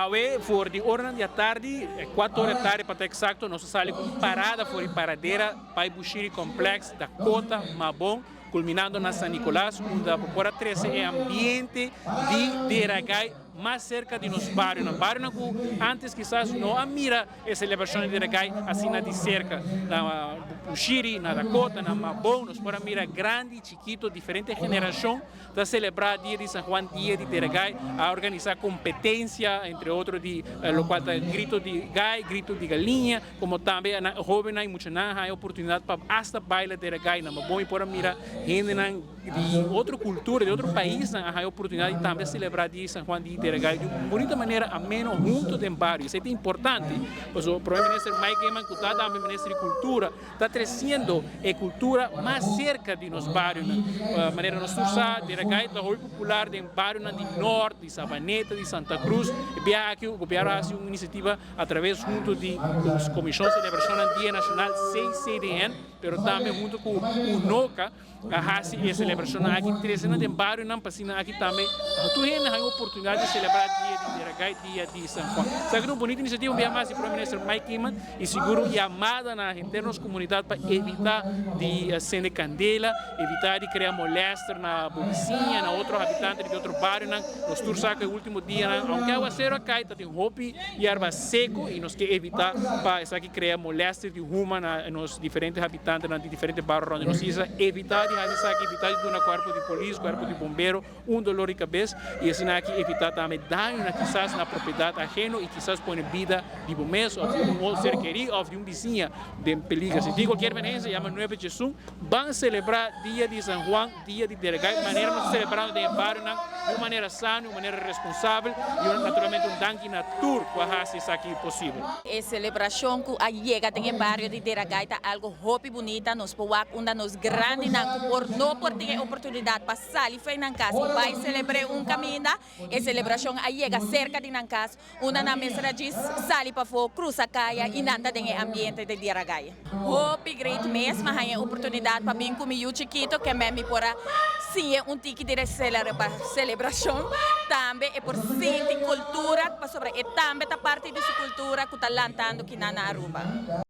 Awe, voor die orde da tarde, 4 horas da tarde para estar exacto, nós saímos com parada fora paradeira para o Bushiri Complex da Cota Mabon, culminando na San Nicolás, onde a Popora 13 é ambiente de Deragai mais cerca de nos bairros. No bairro que antes quizás não a mira a celebração de Deragai assim na de cerca, na Bushiri, na Dakota, na Mabon, nós podemos mirar grande, chiquito, diferente geração para celebrar dia de São Juan, dia de Deragai, a organizar competência, entre outros, de grito de gai, grito de galinha, como também jovens e muitos não têm oportunidade para hasta bailar Deragai na Mabon e podem mirar gente de outra cultura, de outro país, a oportunidade de também celebrar dia de São Juan, dia de Deragai de uma bonita maneira, ameno, junto do bairro. Isso é importante, pois o primeiro-ministro Mike Gaiman, que está também ministro de Cultura, está trazendo a cultura mais cerca de nos bairros. De maneira nós usamos, Deragai é muito popular em bairros do norte, de Sabaneta, de Santa Cruz, e aqui o governo faz uma iniciativa através junto de Comissão de Celebração do Dia Nacional CCDN, mas também junto com o NOCA, a celebração aqui, trazendo em bairros, não passando aqui também, tu tem a oportunidade de celebrar dia de Deragai, dia de São Juan. Sabe que é uma bonita iniciativa, um dia mais o primeiro-ministro Mike Gaiman e seguro chamada na internos comunidade para evitar de acender candela, evitar de criar molestar na vizinha, na outro habitante de outro bairro, nós tursa que o último dia, aunque a aguaceiro cai, está tem hopi e erva seco e nós que evitar para essa que criar molestar de ruma nos diferentes habitantes, de diferentes bairros onde nós precisa evitar de evitar de dar corpo de polícia, corpo de bombeiro, dolor de cabeça e assim aqui evitar também dano quizás na propriedade ajena e quizás põe vida de bombeiros ou de um ser querido ou de vizinho de perigo. Se de qualquer maneira, chama 9 de Jesus, vão celebrar dia de São Juan, dia de Deragai, maneira nós celebrando de bairro de maneira sana, de maneira responsável e naturalmente danke na tour para fazer isso aqui possível. A celebração que a chega tem em bairro de Deragai é algo hopi bonita, nos powak unda nos grande por não por ter oportunidade para sair foi na casa e vai celebrar caminho, a celebração a chega cerca de na casa, uma na mesa diz sair para fora, cruza caia e nada tem ambiente de Deragai. Hopi great mesmo, a oportunidade para mim comigo chiquito que me pora sim ticket de celebração, também é por sentir cultura, para sobre e também a parte de sua cultura que está lantando aqui na Aruba.